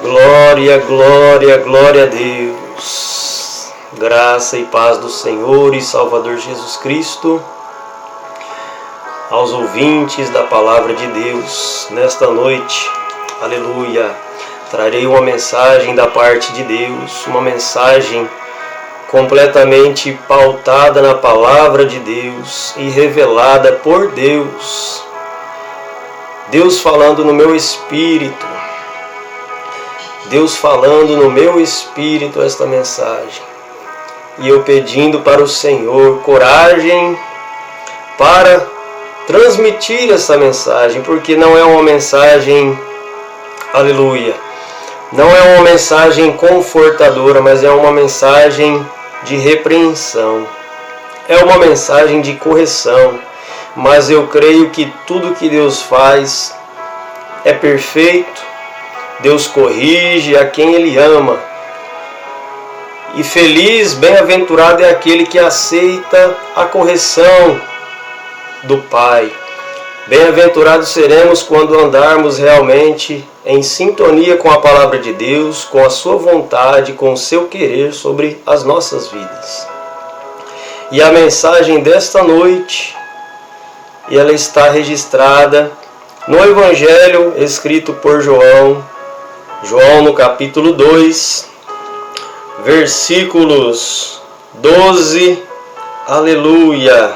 Glória, glória, glória a Deus. Graça e paz do Senhor e Salvador Jesus Cristo. Aos ouvintes da Palavra de Deus, nesta noite, aleluia, trarei uma mensagem da parte de Deus, uma mensagem completamente pautada na Palavra de Deus e revelada por Deus. Deus falando no meu espírito, Deus falando no meu espírito esta mensagem. E eu pedindo para o Senhor coragem para transmitir essa mensagem, porque não é uma mensagem, aleluia, não é uma mensagem confortadora, mas é uma mensagem de repreensão, é uma mensagem de correção. Mas eu creio que tudo que Deus faz é perfeito. Deus corrige a quem Ele ama. E feliz, bem-aventurado é aquele que aceita a correção do Pai. Bem-aventurados seremos quando andarmos realmente em sintonia com a Palavra de Deus, com a Sua vontade, com o Seu querer sobre as nossas vidas. E a mensagem desta noite, ela está registrada no Evangelho escrito por João no capítulo 2, versículos 12, aleluia,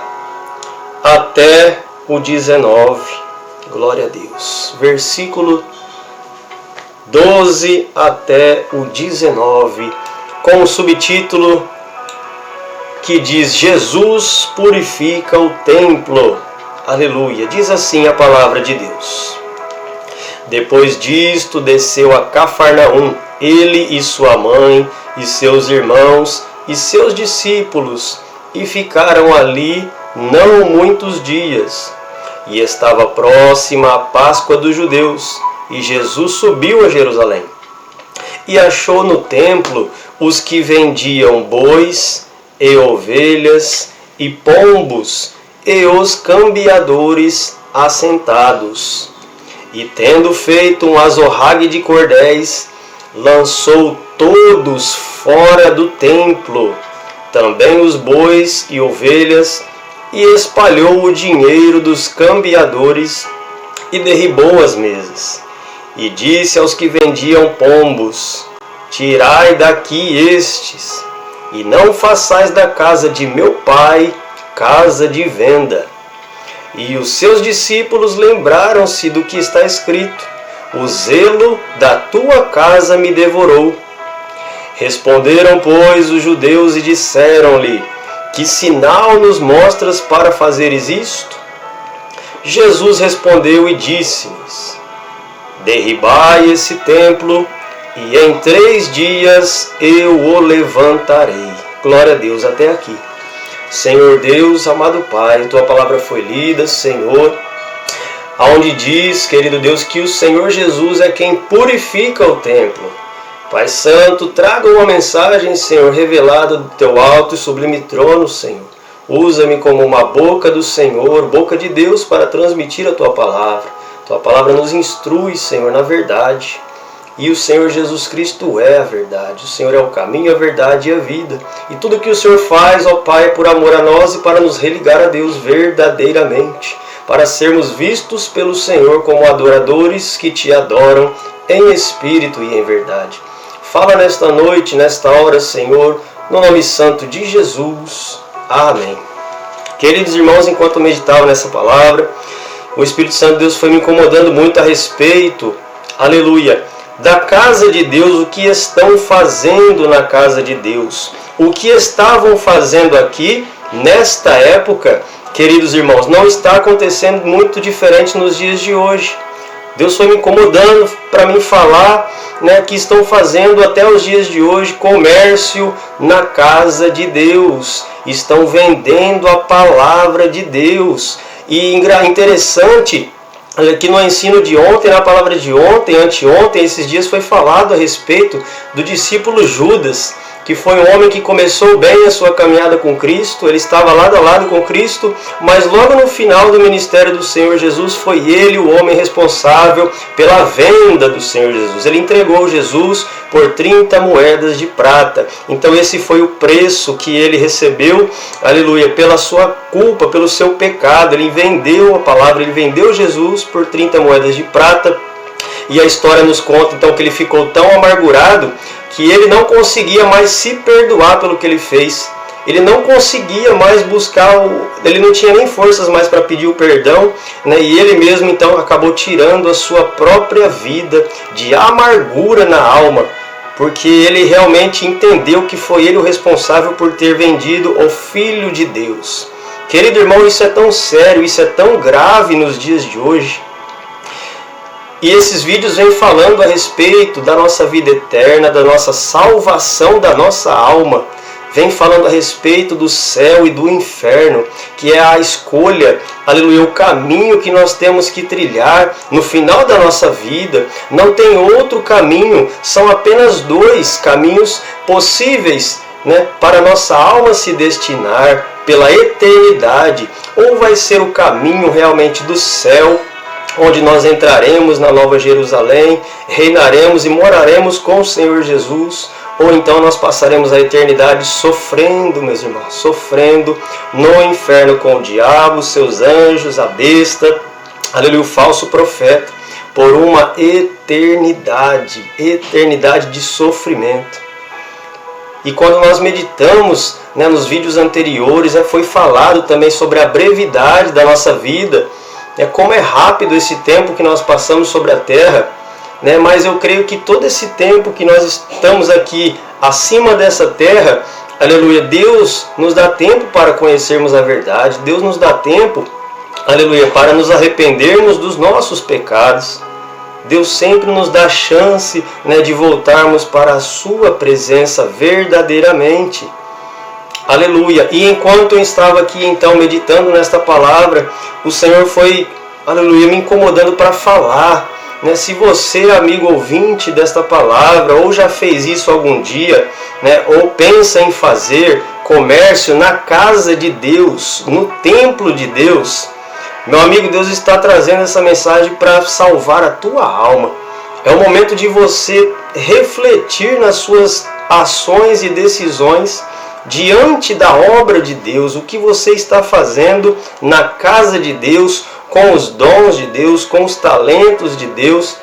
até o 19, glória a Deus. Versículo 12 até o 19, com o subtítulo que diz: Jesus purifica o templo. Aleluia. Diz assim a palavra de Deus. Depois disto, desceu a Cafarnaum, ele e sua mãe, e seus irmãos, e seus discípulos, e ficaram ali não muitos dias. E estava próxima a Páscoa dos judeus, e Jesus subiu a Jerusalém. E achou no templo os que vendiam bois, e ovelhas, e pombos, e os cambiadores assentados. E tendo feito um azorrague de cordéis, lançou todos fora do templo, também os bois e ovelhas, e espalhou o dinheiro dos cambiadores, e derribou as mesas. E disse aos que vendiam pombos: tirai daqui estes, e não façais da casa de meu pai casa de venda. E os seus discípulos lembraram-se do que está escrito: o zelo da tua casa me devorou. Responderam, pois, os judeus e disseram-lhe: que sinal nos mostras para fazeres isto? Jesus respondeu e disse-lhes: derribai esse templo, e em 3 dias eu o levantarei. Glória a Deus, até aqui. Senhor Deus, amado Pai, Tua palavra foi lida, Senhor, aonde diz, querido Deus, que o Senhor Jesus é quem purifica o templo. Pai Santo, traga uma mensagem, Senhor, revelada do Teu alto e sublime trono, Senhor. Usa-me como uma boca do Senhor, boca de Deus, para transmitir a Tua palavra. Tua palavra nos instrui, Senhor, na verdade. E o Senhor Jesus Cristo é a verdade. O Senhor é o caminho, a verdade e a vida. E tudo que o Senhor faz, ó Pai, é por amor a nós e para nos religar a Deus verdadeiramente. Para sermos vistos pelo Senhor como adoradores que Te adoram em espírito e em verdade. Fala nesta noite, nesta hora, Senhor, no nome santo de Jesus. Amém. Queridos irmãos, enquanto eu meditava nessa palavra, o Espírito Santo de Deus foi me incomodando muito a respeito, aleluia, da casa de Deus, o que estão fazendo na casa de Deus. O que estavam fazendo aqui, nesta época, queridos irmãos, não está acontecendo muito diferente nos dias de hoje. Deus foi me incomodando para mim falar, que estão fazendo até os dias de hoje comércio na casa de Deus. Estão vendendo a palavra de Deus. E interessante, aqui no ensino de ontem, na palavra de ontem, anteontem, esses dias foi falado a respeito do discípulo Judas. que foi um homem que começou bem a sua caminhada com Cristo, ele estava lado a lado com Cristo, mas logo no final do ministério do Senhor Jesus, foi ele o homem responsável pela venda do Senhor Jesus. Ele entregou Jesus por 30 moedas de prata. Então esse foi o preço que ele recebeu, aleluia, pela sua culpa, pelo seu pecado. Ele vendeu a palavra, ele vendeu Jesus por 30 moedas de prata. E a história nos conta então que ele ficou tão amargurado que ele não conseguia mais se perdoar pelo que ele fez. Ele não conseguia mais buscar, ele não tinha nem forças mais para pedir o perdão, né? E ele mesmo então acabou tirando a sua própria vida de amargura na alma, porque ele realmente entendeu que foi ele o responsável por ter vendido o Filho de Deus. Querido irmão, isso é tão sério, isso é tão grave nos dias de hoje. E esses vídeos vêm falando a respeito da nossa vida eterna, da nossa salvação da nossa alma. Vem falando a respeito do céu e do inferno, que é a escolha, aleluia, o caminho que nós temos que trilhar no final da nossa vida. Não tem outro caminho, são apenas dois caminhos possíveis, né, para a nossa alma se destinar pela eternidade. Ou vai ser o caminho realmente do céu, onde nós entraremos na Nova Jerusalém, reinaremos e moraremos com o Senhor Jesus, ou então nós passaremos a eternidade sofrendo, meus irmãos, sofrendo no inferno com o diabo, seus anjos, a besta, aleluia, o falso profeta, por uma eternidade de sofrimento. E quando nós meditamos, né, nos vídeos anteriores, foi falado também sobre a brevidade da nossa vida, como é rápido esse tempo que nós passamos sobre a terra, né? Mas eu creio que todo esse tempo que nós estamos aqui acima dessa terra, aleluia, Deus nos dá tempo para conhecermos a verdade, Deus nos dá tempo, aleluia, para nos arrependermos dos nossos pecados. Deus sempre nos dá chance, né, de voltarmos para a sua presença verdadeiramente. Aleluia. E enquanto eu estava aqui então meditando nesta palavra, o Senhor foi, aleluia, me incomodando para falar, né? Se você, amigo ouvinte desta palavra, ou já fez isso algum dia, né, ou pensa em fazer comércio na casa de Deus, no templo de Deus, meu amigo, Deus está trazendo essa mensagem para salvar a tua alma. É o momento de você refletir nas suas ações e decisões diante da obra de Deus, o que você está fazendo na casa de Deus, com os dons de Deus, com os talentos de Deus.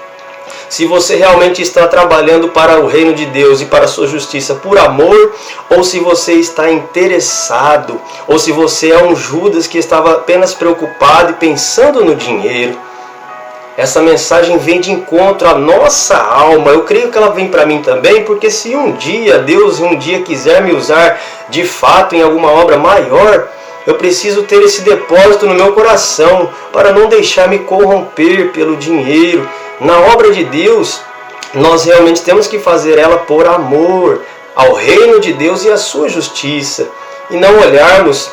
Se você realmente está trabalhando para o reino de Deus e para a sua justiça por amor, ou se você está interessado, ou se você é um Judas que estava apenas preocupado e pensando no dinheiro. Essa mensagem vem de encontro à nossa alma. Eu creio que ela vem para mim também, porque se um dia Deus quiser me usar de fato em alguma obra maior, eu preciso ter esse depósito no meu coração para não deixar me corromper pelo dinheiro. Na obra de Deus, nós realmente temos que fazer ela por amor ao reino de Deus e à sua justiça, e não olharmos,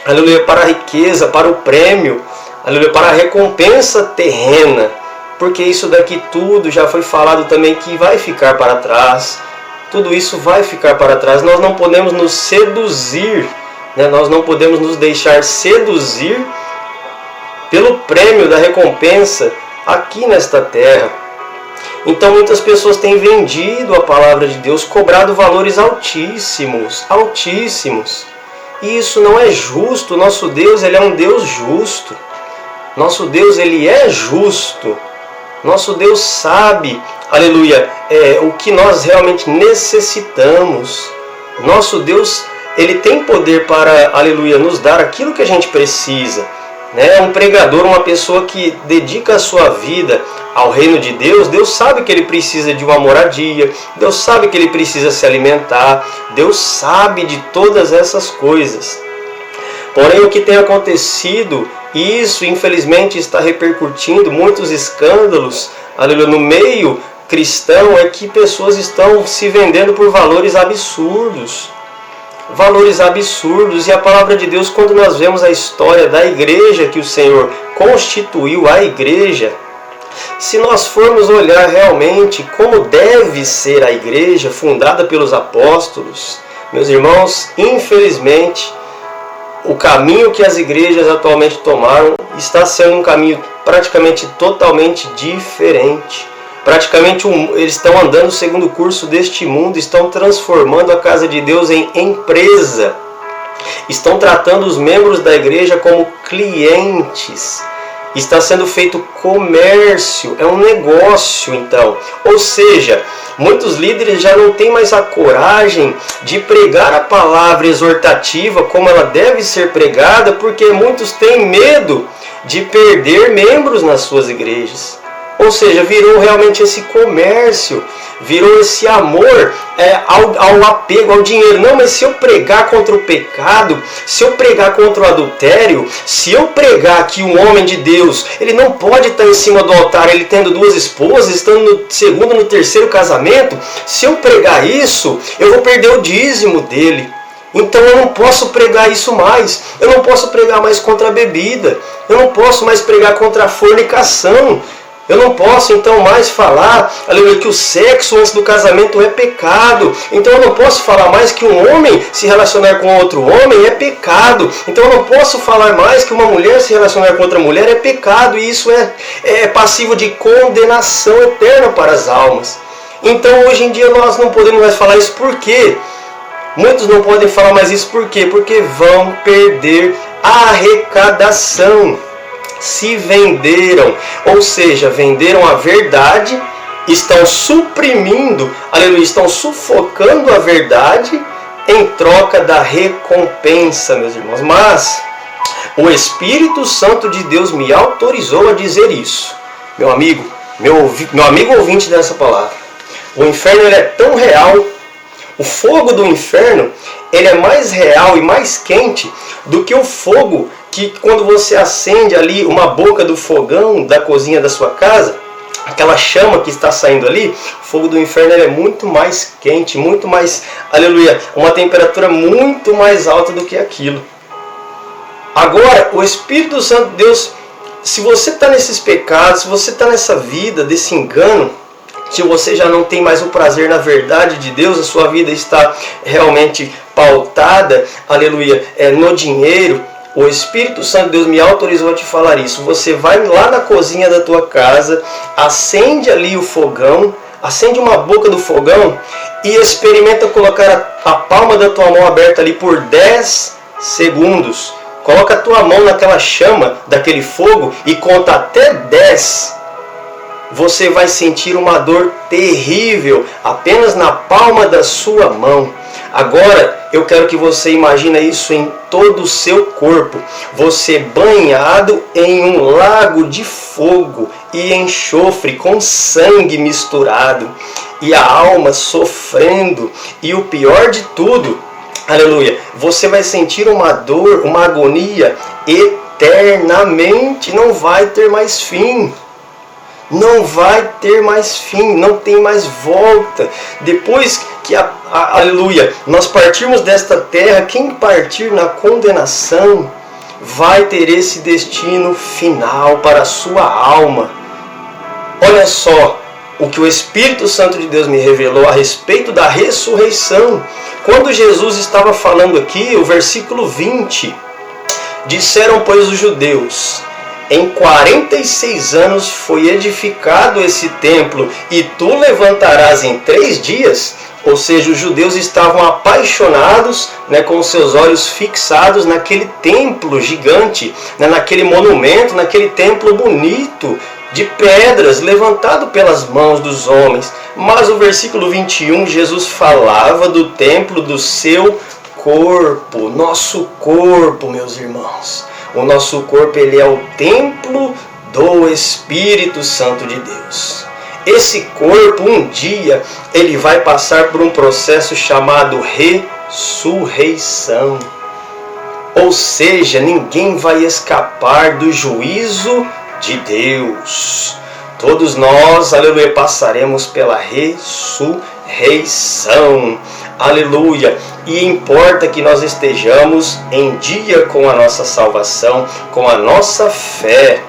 aleluia, para a riqueza, para o prêmio, aleluia, para a recompensa terrena, porque isso daqui tudo já foi falado também que vai ficar para trás. Tudo isso vai ficar para trás. Nós não podemos nos seduzir, né? Nós não podemos nos deixar seduzir pelo prêmio da recompensa aqui nesta terra. Então muitas pessoas têm vendido a palavra de Deus, cobrado valores altíssimos, altíssimos. E isso não é justo. Nosso Deus, ele é um Deus justo. Nosso Deus, ele é justo. Nosso Deus sabe, aleluia, o que nós realmente necessitamos. Nosso Deus, ele tem poder para, aleluia, nos dar aquilo que a gente precisa. Um pregador, uma pessoa que dedica a sua vida ao reino de Deus, Deus sabe que ele precisa de uma moradia, Deus sabe que ele precisa se alimentar, Deus sabe de todas essas coisas. Porém, o que tem acontecido, e isso infelizmente está repercutindo muitos escândalos, aleluia, no meio cristão, é que pessoas estão se vendendo por valores absurdos. Valores absurdos. E a palavra de Deus, quando nós vemos a história da igreja, que o Senhor constituiu a igreja, Se nós formos olhar realmente como deve ser a igreja fundada pelos apóstolos, meus irmãos, infelizmente, o caminho que as igrejas atualmente tomaram está sendo um caminho praticamente totalmente diferente. Praticamente eles estão andando segundo o curso deste mundo, estão transformando a casa de Deus em empresa. Estão tratando os membros da igreja como clientes. Está sendo feito comércio, é um negócio então. Ou seja, muitos líderes já não têm mais a coragem de pregar a palavra exortativa como ela deve ser pregada, porque muitos têm medo de perder membros nas suas igrejas. Ou seja, virou realmente esse comércio, virou esse amor ao apego, ao dinheiro. Não, mas se eu pregar contra o pecado, se eu pregar contra o adultério, se eu pregar que um homem de Deus, ele não pode estar em cima do altar, ele tendo 2 esposas, estando no segundo, no terceiro casamento, se eu pregar isso, eu vou perder o dízimo dele. Então eu não posso pregar isso mais. Eu não posso pregar mais contra a bebida. Eu não posso mais pregar contra a fornicação. Eu não posso então mais falar, aleluia, que o sexo antes do casamento é pecado. Então eu não posso falar mais que um homem se relacionar com outro homem é pecado. Então eu não posso falar mais que uma mulher se relacionar com outra mulher é pecado. E isso é passivo de condenação eterna para as almas. Então hoje em dia nós não podemos mais falar isso. Por quê? Muitos não podem falar mais isso. Por quê? Porque vão perder a arrecadação. Se venderam, ou seja, venderam a verdade, estão suprimindo, aleluia, estão sufocando a verdade em troca da recompensa, meus irmãos. Mas o Espírito Santo de Deus me autorizou a dizer isso. Meu amigo ouvinte dessa palavra, o inferno ele é tão real, o fogo do inferno ele é mais real e mais quente do que o fogo que quando você acende ali uma boca do fogão da cozinha da sua casa, aquela chama que está saindo ali, o fogo do inferno ele é muito mais quente, muito mais, aleluia, uma temperatura muito mais alta do que aquilo. Agora, o Espírito Santo de Deus, se você está nesses pecados, se você está nessa vida desse engano, se você já não tem mais o prazer na verdade de Deus, a sua vida está realmente pautada, aleluia, no dinheiro, o Espírito Santo de Deus me autorizou a te falar isso. Você vai lá na cozinha da tua casa, acende ali o fogão, acende uma boca do fogão e experimenta colocar a palma da tua mão aberta ali por 10 segundos. Coloca a tua mão naquela chama daquele fogo e conta até 10. Você vai sentir uma dor terrível apenas na palma da sua mão. Agora, eu quero que você imagine isso em todo o seu corpo. Você banhado em um lago de fogo e enxofre com sangue misturado. E a alma sofrendo. E o pior de tudo, aleluia, você vai sentir uma dor, uma agonia eternamente. Não vai ter mais fim. Não vai ter mais fim, não tem mais volta. Depois que, aleluia, nós partirmos desta terra, quem partir na condenação vai ter esse destino final para a sua alma. Olha só o que o Espírito Santo de Deus me revelou a respeito da ressurreição. Quando Jesus estava falando aqui, o versículo 20, disseram, pois, os judeus: em 46 anos foi edificado esse templo, e tu levantarás em 3 dias? Ou seja, os judeus estavam apaixonados, com os seus olhos fixados naquele templo gigante, naquele monumento, naquele templo bonito, de pedras, levantado pelas mãos dos homens. Mas o versículo 21, Jesus falava do templo do seu corpo, nosso corpo, meus irmãos. O nosso corpo ele é o templo do Espírito Santo de Deus. Esse corpo um dia ele vai passar por um processo chamado ressurreição. Ou seja, ninguém vai escapar do juízo de Deus. Todos nós, aleluia, passaremos pela ressurreição. Aleluia! E importa que nós estejamos em dia com a nossa salvação, com a nossa fé.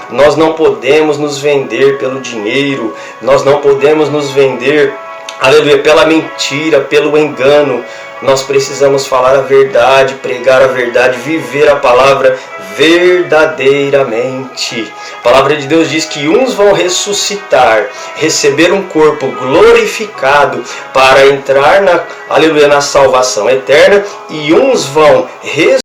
Nós não podemos nos vender pelo dinheiro, nós não podemos nos vender, aleluia, pela mentira, pelo engano. Nós precisamos falar a verdade, pregar a verdade, viver a palavra verdadeiramente. A palavra de Deus diz que uns vão ressuscitar, receber um corpo glorificado para entrar na salvação eterna, e uns vão ressuscitar